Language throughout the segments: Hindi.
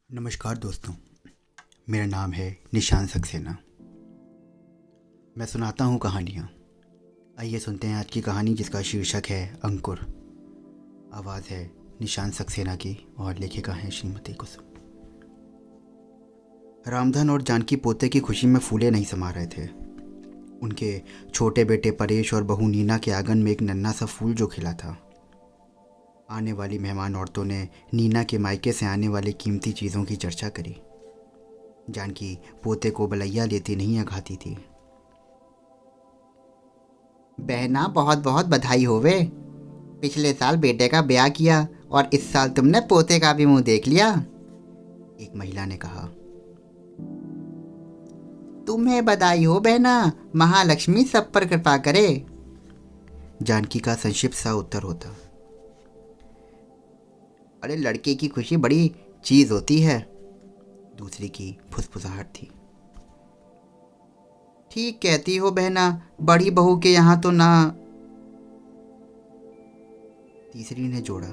नमस्कार दोस्तों, मेरा नाम है निशान सक्सेना। मैं सुनाता हूँ कहानियाँ। आइए सुनते हैं आज की कहानी जिसका शीर्षक है अंकुर। आवाज़ है निशान सक्सेना की और लेखिका है श्रीमती कुसुम। रामधन और जानकी पोते की खुशी में फूले नहीं समा रहे थे। उनके छोटे बेटे परेश और बहू नीना के आंगन में एक नन्हा सा फूल जो खिला था। आने वाली मेहमान औरतों ने नीना के मायके से आने वाली कीमती चीज़ों की चर्चा करी। जानकी पोते को बलैया लेती नहीं अघाती थी। बहना, बहुत बहुत बधाई होवे। पिछले साल बेटे का ब्याह किया और इस साल तुमने पोते का भी मुंह देख लिया, एक महिला ने कहा। तुम्हें बधाई हो बहना, महालक्ष्मी सब पर कृपा करे, जानकी का संक्षिप्त सा उत्तर होता। अरे लड़के की खुशी बड़ी चीज होती है, दूसरी की फुसफुसाहट थी। ठीक कहती हो बहना, बड़ी बहू के यहाँ तो ना, तीसरी ने जोड़ा।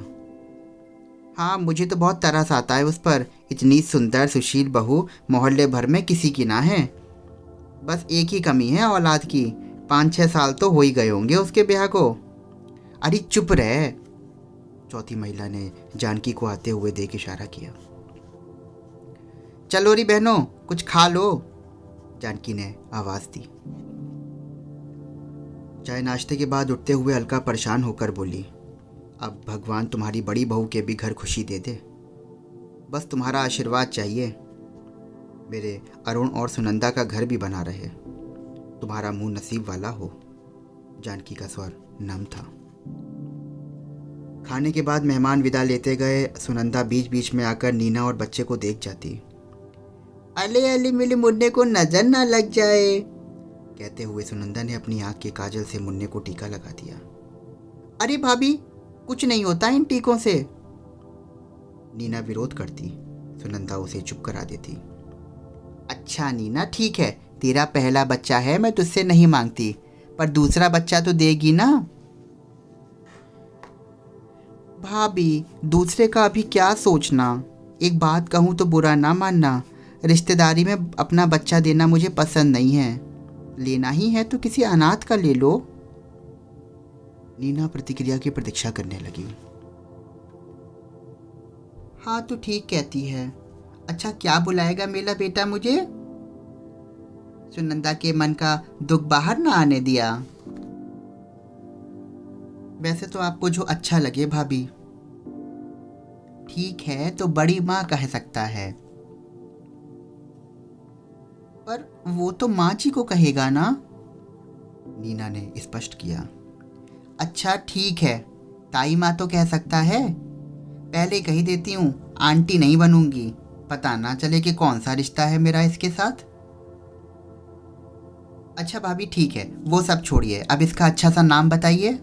हाँ, मुझे तो बहुत तरस आता है उस पर। इतनी सुंदर सुशील बहू मोहल्ले भर में किसी की ना है। बस एक ही कमी है औलाद की। 5-6 साल तो हो ही गए होंगे उसके ब्याह को। अरे चुप रहे, चौथी महिला ने जानकी को आते हुए देख इशारा किया। चलो री बहनों, कुछ खा लो, जानकी ने आवाज दी। चाय नाश्ते के बाद उठते हुए अलका परेशान होकर बोली, अब भगवान तुम्हारी बड़ी बहू के भी घर खुशी दे दे। बस तुम्हारा आशीर्वाद चाहिए। मेरे अरुण और सुनंदा का घर भी बना रहे। तुम्हारा मुंह नसीब वाला हो। जानकी का स्वर नम था। खाने के बाद मेहमान विदा लेते गए। सुनंदा बीच बीच में आकर नीना और बच्चे को देख जाती। अले अले मेरे मुन्ने को नजर ना लग जाए, कहते हुए सुनंदा ने अपनी आंख के काजल से मुन्ने को टीका लगा दिया। अरे भाभी, कुछ नहीं होता इन टीकों से, नीना विरोध करती। सुनंदा उसे चुप करा देती। अच्छा नीना, ठीक है, तेरा पहला बच्चा है, मैं तुझसे नहीं मांगती, पर दूसरा बच्चा तो देगी ना। भाभी, दूसरे का अभी क्या सोचना। एक बात कहूँ तो बुरा ना मानना, रिश्तेदारी में अपना बच्चा देना मुझे पसंद नहीं है। लेना ही है तो किसी अनाथ का ले लो। नीना प्रतिक्रिया की प्रतीक्षा करने लगी। हाँ तो ठीक कहती है। अच्छा, क्या बुलाएगा मेरा बेटा मुझे? सुनंदा के मन का दुख बाहर ना आने दिया। वैसे तो आपको जो अच्छा लगे भाभी। ठीक है, तो बड़ी माँ कह सकता है, पर वो तो माँ जी को कहेगा ना, नीना ने स्पष्ट किया। अच्छा ठीक है, ताई माँ तो कह सकता है। पहले कही देती हूँ, आंटी नहीं बनूंगी, पता ना चले कि कौन सा रिश्ता है मेरा इसके साथ। अच्छा भाभी ठीक है, वो सब छोड़िए, अब इसका अच्छा सा नाम बताइए।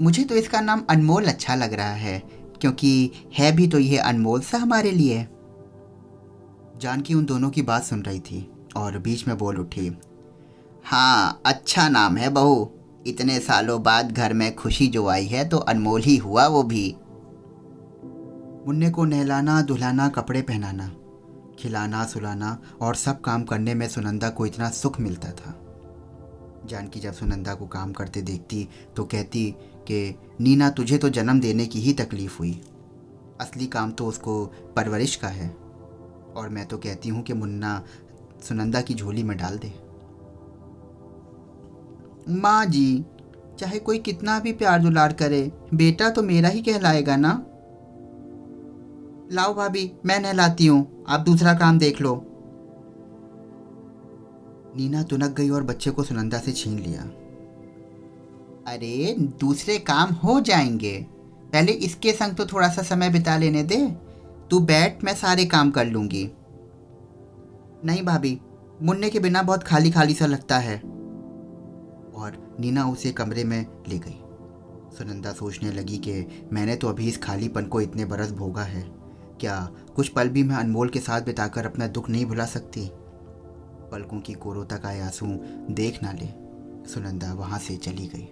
मुझे तो इसका नाम अनमोल अच्छा लग रहा है, क्योंकि है भी तो ये अनमोल सा हमारे लिए। जानकी उन दोनों की बात सुन रही थी और बीच में बोल उठी। हाँ, अच्छा नाम है बहू। इतने सालों बाद घर में खुशी जो आई है तो अनमोल ही हुआ वो भी। मुन्ने को नहलाना, धुलाना, कपड़े पहनाना, खिलाना, सुलाना और सब काम करने में सुनंदा को इतना सुख मिलता था। जानकी जब सुनंदा को काम करते देखती तो कहती कि नीना, तुझे तो जन्म देने की ही तकलीफ हुई, असली काम तो उसको परवरिश का है। और मैं तो कहती हूँ कि मुन्ना सुनंदा की झोली में डाल दे। माँ जी, चाहे कोई कितना भी प्यार दुलार करे, बेटा तो मेरा ही कहलाएगा ना। लाओ भाभी, मैं नहलाती हूँ, आप दूसरा काम देख लो। नीना तुनक गई और बच्चे को सुनंदा से छीन लिया। अरे दूसरे काम हो जाएंगे, पहले इसके संग तो थोड़ा सा समय बिता लेने दे। तू बैठ, मैं सारे काम कर लूंगी। नहीं भाभी, मुन्ने के बिना बहुत खाली खाली सा लगता है। और नीना उसे कमरे में ले गई। सुनंदा सोचने लगी कि मैंने तो अभी इस खालीपन को इतने बरस भोगा है, क्या कुछ पल भी मैं अनमोल के साथ बिताकर अपना दुख नहीं भुला सकती? पलकों की कोरोता का आंसू देख ना ले, सुनंदा वहां से चली गई।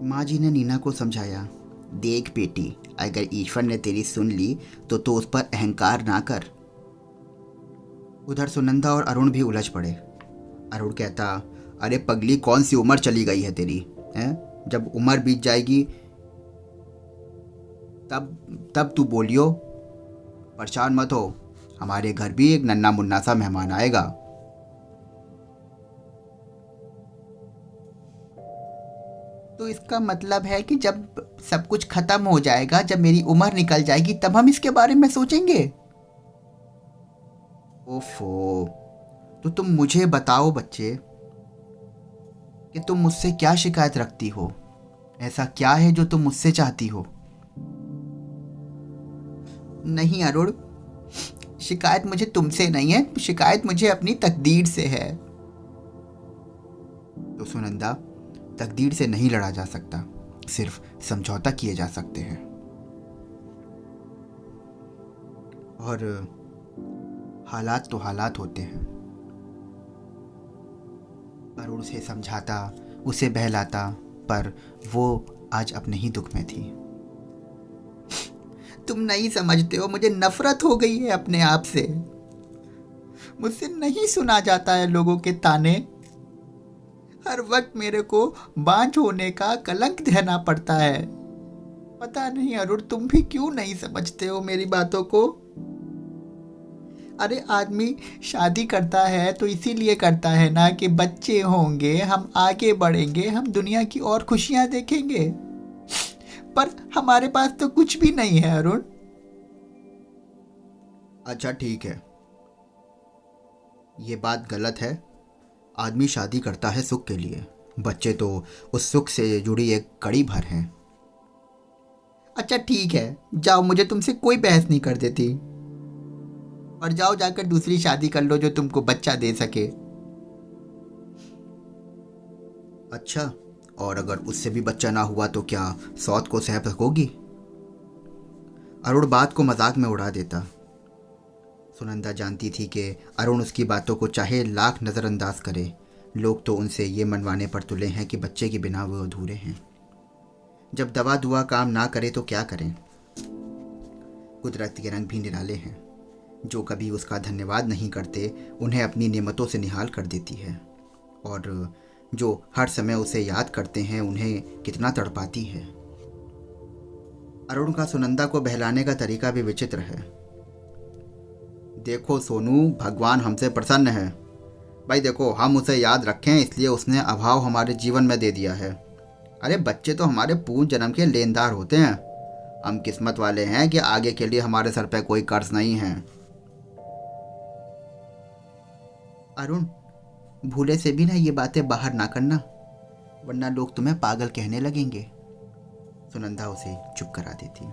माँ जी ने नीना को समझाया, देख बेटी, अगर ईश्वर ने तेरी सुन ली तो उस पर अहंकार ना कर। उधर सुनंदा और अरुण भी उलझ पड़े। अरुण कहता, अरे पगली, कौन सी उम्र चली गई है तेरी, हैं? जब उम्र बीत जाएगी तब तू बोलियो। परेशान मत हो, हमारे घर भी एक नन्ना मुन्ना सा मेहमान आएगा। तो इसका मतलब है कि जब सब कुछ खत्म हो जाएगा, जब मेरी उम्र निकल जाएगी, तब हम इसके बारे में सोचेंगे। ओफो, तो तुम मुझे बताओ बच्चे कि तुम मुझसे क्या शिकायत रखती हो। ऐसा क्या है जो तुम मुझसे चाहती हो? नहीं अरुण, शिकायत मुझे तुमसे नहीं है, शिकायत मुझे अपनी तकदीर से है। तो सुनंदा, तकदीर से नहीं लड़ा जा सकता, सिर्फ समझौता किए जा सकते हैं। और हालात तो हालात होते हैं। अरुण उसे समझाता, उसे बहलाता, पर वो आज अपने ही दुख में थी। तुम नहीं समझते हो, मुझे नफरत हो गई है अपने आप से। मुझसे नहीं सुना जाता है लोगों के ताने। हर वक्त मेरे को बांझ होने का कलंक सहना पड़ता है। पता नहीं अरुण, तुम भी क्यों नहीं समझते हो मेरी बातों को। अरे आदमी शादी करता है तो इसीलिए करता है ना कि बच्चे होंगे, हम आगे बढ़ेंगे, हम दुनिया की और खुशियां देखेंगे। पर हमारे पास तो कुछ भी नहीं है अरुण। अच्छा ठीक है, ये बात गलत है। आदमी शादी करता है सुख के लिए, बच्चे तो उस सुख से जुड़ी एक कड़ी भर हैं। अच्छा ठीक है, जाओ, मुझे तुमसे कोई बहस नहीं कर देती। और जाओ, जाकर दूसरी शादी कर लो जो तुमको बच्चा दे सके। अच्छा, और अगर उससे भी बच्चा ना हुआ तो क्या सौत को सह सकोगी? अरुण बात को मजाक में उड़ा देता। सुनंदा जानती थी कि अरुण उसकी बातों को चाहे लाख नज़रअंदाज करे, लोग तो उनसे ये मनवाने पर तुले हैं कि बच्चे के बिना वो अधूरे हैं। जब दवा दुआ काम ना करे तो क्या करें? कुदरत के रंग भी निराले हैं। जो कभी उसका धन्यवाद नहीं करते, उन्हें अपनी नेमतों से निहाल कर देती है, और जो हर समय उसे याद करते हैं, उन्हें कितना तड़पाती है। अरुण का सुनंदा को बहलाने का तरीका भी विचित्र है। देखो सोनू, भगवान हमसे प्रसन्न है। भाई देखो, हम उसे याद रखें इसलिए उसने अभाव हमारे जीवन में दे दिया है। अरे बच्चे तो हमारे पूर्ण जन्म के लेनदार होते हैं। हम किस्मत वाले हैं कि आगे के लिए हमारे सर पे कोई कर्ज नहीं है। अरुण, भूले से भी ना ये बातें बाहर ना करना, वरना लोग तुम्हें पागल कहने लगेंगे। सुनंदा उसे चुप करा देती।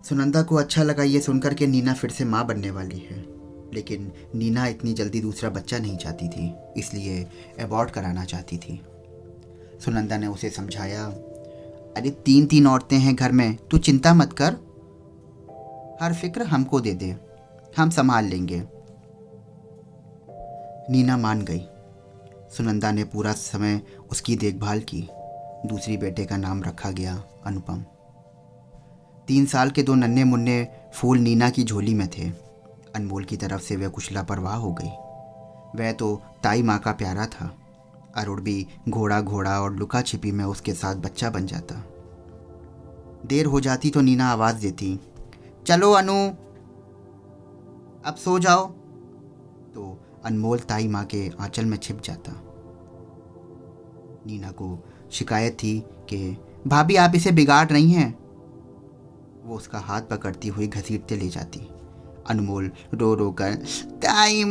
सुनंदा को अच्छा लगा ये सुनकर के नीना फिर से माँ बनने वाली है, लेकिन नीना इतनी जल्दी दूसरा बच्चा नहीं चाहती थी, इसलिए एबॉर्ट कराना चाहती थी। सुनंदा ने उसे समझाया, अरे 3 औरतें हैं घर में, तू चिंता मत कर, हर फिक्र हमको दे दे, हम संभाल लेंगे। नीना मान गई। सुनंदा ने पूरा समय उसकी देखभाल की। दूसरी बेटे का नाम रखा गया अनुपम। 3 साल के 2 नन्हे मुन्ने फूल नीना की झोली में थे। अनमोल की तरफ से वह कुछ लापरवाह हो गई। वह तो ताई माँ का प्यारा था। अरुण भी घोड़ा घोड़ा और लुका छिपी में उसके साथ बच्चा बन जाता। देर हो जाती तो नीना आवाज़ देती, चलो अनु, अब सो जाओ। तो अनमोल ताई माँ के आंचल में छिप जाता। नीना को शिकायत थी कि भाभी आप इसे बिगाड़ रही हैं। वो उसका हाथ पकड़ती हुई घसीटते ले जाती। अनमोल रो रो कर ताई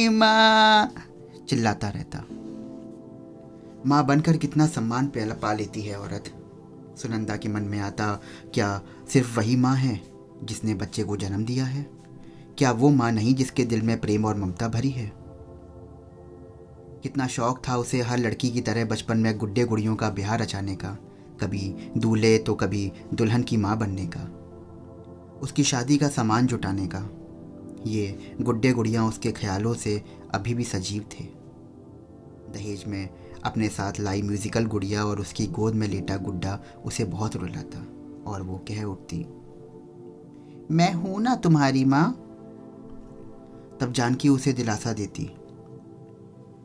माँ चिल्लाता रहता। माँ बनकर कितना सम्मान पा लेती है औरत। सुनंदा के मन में आता, क्या सिर्फ वही माँ है जिसने बच्चे को जन्म दिया है? क्या वो माँ नहीं जिसके दिल में प्रेम और ममता भरी है? कितना शौक था उसे हर लड़की की तरह बचपन में गुड्डे गुड़ियों का ब्याह रचाने का, कभी दूल्हे तो कभी दुल्हन की माँ बनने का, उसकी शादी का सामान जुटाने का। ये गुड्डे गुड़ियाँ उसके ख्यालों से अभी भी सजीव थे। दहेज में अपने साथ लाई म्यूज़िकल गुड़िया और उसकी गोद में लेटा गुड्डा उसे बहुत रुलाता और वो कह उठती, मैं हूं ना तुम्हारी माँ। तब जानकी उसे दिलासा देती,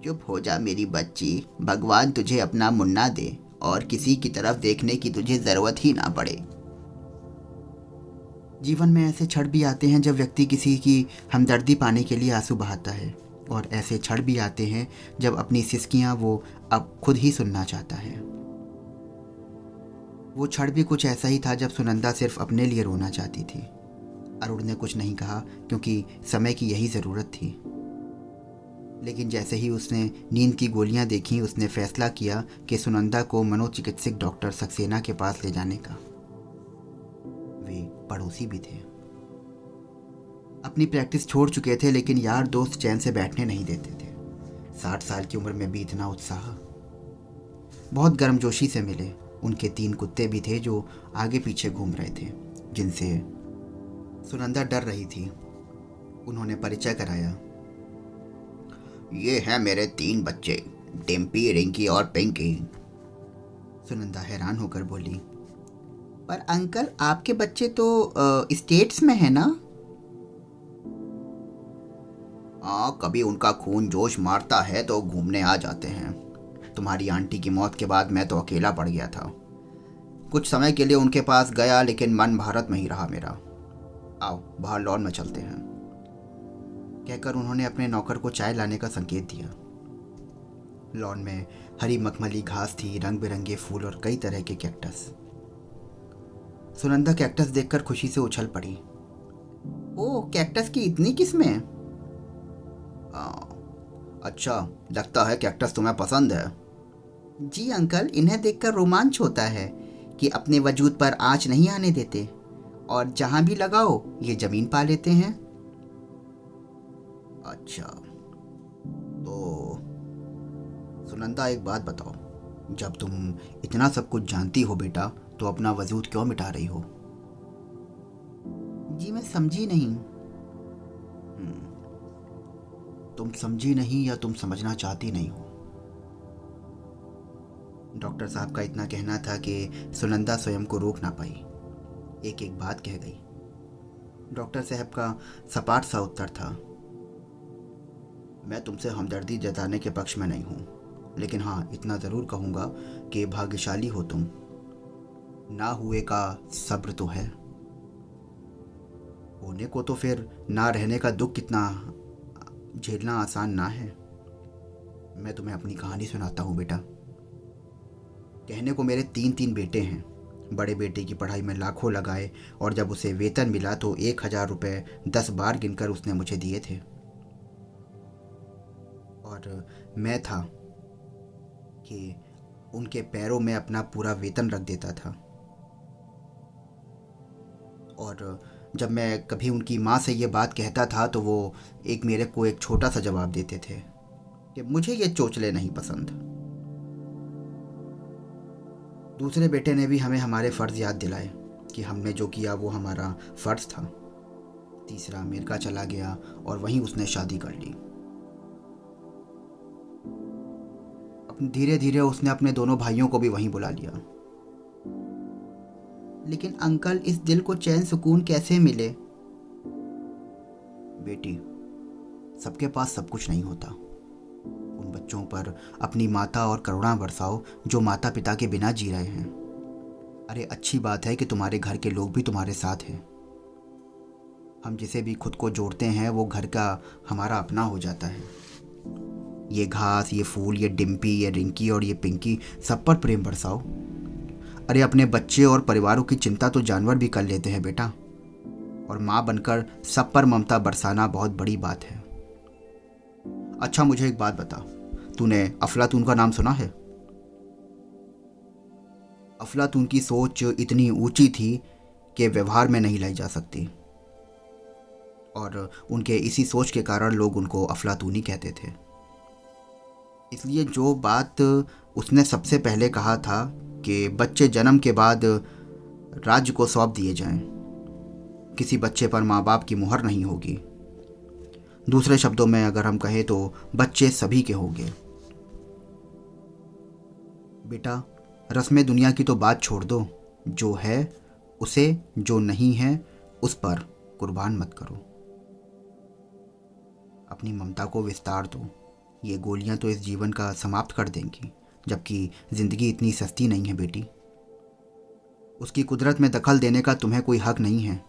चुप हो जा मेरी बच्ची, भगवान तुझे अपना मुन्ना दे और किसी की तरफ देखने की तुझे ज़रूरत ही ना पड़े। जीवन में ऐसे क्षण भी आते हैं जब व्यक्ति किसी की हमदर्दी पाने के लिए आंसू बहाता है, और ऐसे क्षण भी आते हैं जब अपनी सिसकियां वो अब खुद ही सुनना चाहता है। वो क्षण भी कुछ ऐसा ही था जब सुनंदा सिर्फ अपने लिए रोना चाहती थी। अरुण ने कुछ नहीं कहा क्योंकि समय की यही ज़रूरत थी। लेकिन जैसे ही उसने नींद की गोलियां देखी, उसने फैसला किया कि सुनंदा को मनोचिकित्सक डॉक्टर सक्सेना के पास ले जाने का। वे पड़ोसी भी थे, अपनी प्रैक्टिस छोड़ चुके थे, लेकिन यार दोस्त चैन से बैठने नहीं देते थे। 60 साल की उम्र में भी इतना उत्साह। बहुत गर्मजोशी से मिले। उनके 3 कुत्ते भी थे जो आगे पीछे घूम रहे थे, जिनसे सुनंदा डर रही थी। उन्होंने परिचय कराया, ये हैं मेरे 3 बच्चे, डिम्पी, रिंकी और पिंकी। सुनंदा हैरान होकर बोली, पर अंकल आपके बच्चे तो स्टेट्स में है ना? हाँ, कभी उनका खून जोश मारता है तो घूमने आ जाते हैं। तुम्हारी आंटी की मौत के बाद मैं तो अकेला पड़ गया था। कुछ समय के लिए उनके पास गया, लेकिन मन भारत में ही रहा मेरा। आओ बाहर लॉन में चलते हैं, कहकर उन्होंने अपने नौकर को चाय लाने का संकेत दिया। लॉन में हरी मखमली घास थी, रंग बिरंगे फूल और कई तरह के कैक्टस। सुनंदा कैक्टस देखकर खुशी से उछल पड़ी। ओह, कैक्टस की इतनी किस्में? अच्छा, लगता है कैक्टस तुम्हें पसंद है। जी अंकल, इन्हें देखकर रोमांच होता है कि अपने वजूद पर आंच नहीं आने देते, और जहां भी लगाओ ये जमीन पा लेते हैं। अच्छा, तो सुनंदा एक बात बताओ, जब तुम इतना सब कुछ जानती हो बेटा, तो अपना वजूद क्यों मिटा रही हो? जी मैं समझी नहीं। तुम समझी नहीं या तुम समझना चाहती नहीं हो? डॉक्टर साहब का इतना कहना था कि सुनंदा स्वयं को रोक ना पाई, एक एक बात कह गई। डॉक्टर साहब का सपाट सा उत्तर था, मैं तुमसे हमदर्दी जताने के पक्ष में नहीं हूँ, लेकिन हाँ इतना ज़रूर कहूँगा कि भाग्यशाली हो तुम। ना हुए का सब्र तो है, होने को तो फिर ना रहने का दुख कितना झेलना आसान ना है। मैं तुम्हें अपनी कहानी सुनाता हूँ बेटा। कहने को मेरे 3 बेटे हैं। बड़े बेटे की पढ़ाई में लाखों लगाए, और जब उसे वेतन मिला तो 1000 रुपये 10 बार गिनकर उसने मुझे दिए थे। और मैं था कि उनके पैरों में अपना पूरा वेतन रख देता था। और जब मैं कभी उनकी माँ से ये बात कहता था तो वो मेरे को एक छोटा सा जवाब देते थे कि मुझे ये चोचले नहीं पसंद। दूसरे बेटे ने भी हमें हमारे फ़र्ज़ याद दिलाए कि हमने जो किया वो हमारा फ़र्ज़ था। तीसरा अमेरिका चला गया और वहीं उसने शादी कर ली। धीरे धीरे उसने अपने दोनों भाइयों को भी वहीं बुला लिया। लेकिन अंकल, इस दिल को चैन सुकून कैसे मिले? बेटी, सबके पास सब कुछ नहीं होता। उन बच्चों पर अपनी माता और करुणा बरसाओ जो माता पिता के बिना जी रहे हैं। अरे अच्छी बात है कि तुम्हारे घर के लोग भी तुम्हारे साथ हैं। हम जिसे भी खुद को जोड़ते हैं वो घर का हमारा अपना हो जाता है। ये घास, ये फूल, ये डिम्पी, ये रिंकी और ये पिंकी, सब पर प्रेम बरसाओ। अरे अपने बच्चे और परिवारों की चिंता तो जानवर भी कर लेते हैं बेटा, और माँ बनकर सब पर ममता बरसाना बहुत बड़ी बात है। अच्छा मुझे एक बात बता, तूने अफलातून का नाम सुना है? अफलातून की सोच इतनी ऊंची थी कि व्यवहार में नहीं लाई जा सकती, और उनके इसी सोच के कारण लोग उनको अफलातूनी कहते थे। इसलिए जो बात उसने सबसे पहले कहा था कि बच्चे जन्म के बाद राज्य को सौंप दिए जाएं, किसी बच्चे पर माँ बाप की मुहर नहीं होगी। दूसरे शब्दों में अगर हम कहें तो बच्चे सभी के होंगे। बेटा, रस्में दुनिया की तो बात छोड़ दो, जो है उसे, जो नहीं है उस पर कुर्बान मत करो। अपनी ममता को विस्तार दो। ये गोलियां तो इस जीवन का समाप्त कर देंगी, जबकि ज़िंदगी इतनी सस्ती नहीं है बेटी। उसकी कुदरत में दखल देने का तुम्हें कोई हक नहीं है।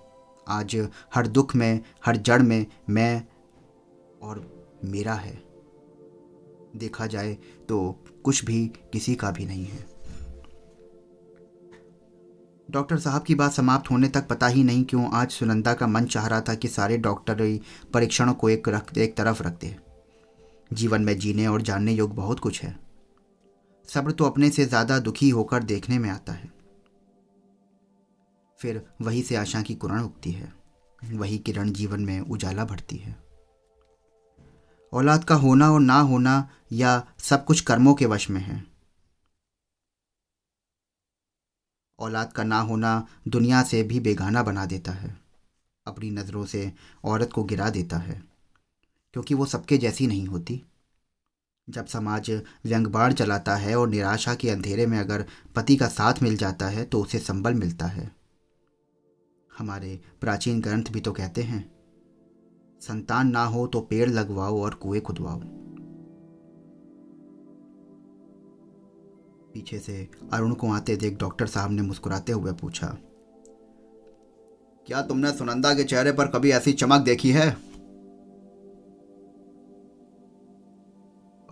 आज हर दुख में, हर जड़ में मैं और मेरा है। देखा जाए तो कुछ भी किसी का भी नहीं है। डॉक्टर साहब की बात समाप्त होने तक पता ही नहीं क्यों आज सुनंदा का मन चाह रहा था कि सारे डॉक्टरी परीक्षणों को एक तरफ रख दे। जीवन में जीने और जानने योग्य बहुत कुछ है। सब्र तो अपने से ज़्यादा दुखी होकर देखने में आता है। फिर वही से आशा की किरण उगती है, वही किरण जीवन में उजाला भरती है। औलाद का होना और ना होना या सब कुछ कर्मों के वश में है। औलाद का ना होना दुनिया से भी बेगाना बना देता है, अपनी नज़रों से औरत को गिरा देता है, क्योंकि वो सबके जैसी नहीं होती। जब समाज व्यंग्यबाण चलाता है और निराशा के अंधेरे में अगर पति का साथ मिल जाता है तो उसे संबल मिलता है। हमारे प्राचीन ग्रंथ भी तो कहते हैं, संतान ना हो तो पेड़ लगवाओ और कुएं खुदवाओ। पीछे से अरुण को आते देख डॉक्टर साहब ने मुस्कुराते हुए पूछा, क्या तुमने सुनंदा के चेहरे पर कभी ऐसी चमक देखी है?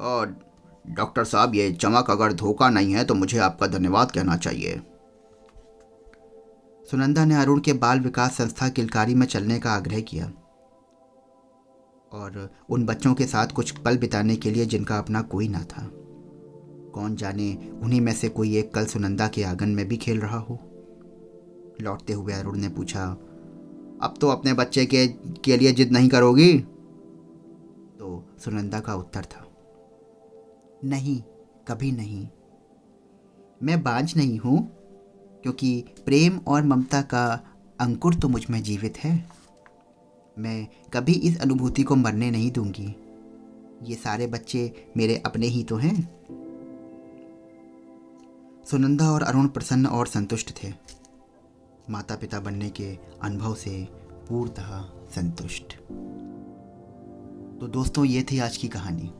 और डॉक्टर साहब, ये चमक अगर धोखा नहीं है तो मुझे आपका धन्यवाद कहना चाहिए। सुनंदा ने अरुण के बाल विकास संस्था किलकारी में चलने का आग्रह किया और उन बच्चों के साथ कुछ पल बिताने के लिए जिनका अपना कोई ना था। कौन जाने उन्हीं में से कोई एक कल सुनंदा के आंगन में भी खेल रहा हो। लौटते हुए अरुण ने पूछा, अब तो अपने बच्चे के लिए जिद नहीं करोगी? तो सुनंदा का उत्तर था, नहीं, कभी नहीं। मैं बांझ नहीं हूँ, क्योंकि प्रेम और ममता का अंकुर तो मुझ में जीवित है। मैं कभी इस अनुभूति को मरने नहीं दूंगी। ये सारे बच्चे मेरे अपने ही तो हैं। सुनंदा और अरुण प्रसन्न और संतुष्ट थे, माता पिता बनने के अनुभव से पूर्णतः संतुष्ट। तो दोस्तों, ये थी आज की कहानी।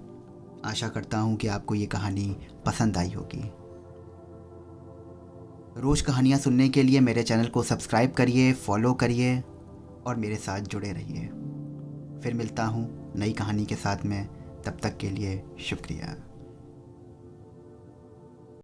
आशा करता हूँ कि आपको ये कहानी पसंद आई होगी। रोज़ कहानियाँ सुनने के लिए मेरे चैनल को सब्सक्राइब करिए, फॉलो करिए और मेरे साथ जुड़े रहिए। फिर मिलता हूँ नई कहानी के साथ में। तब तक के लिए शुक्रिया।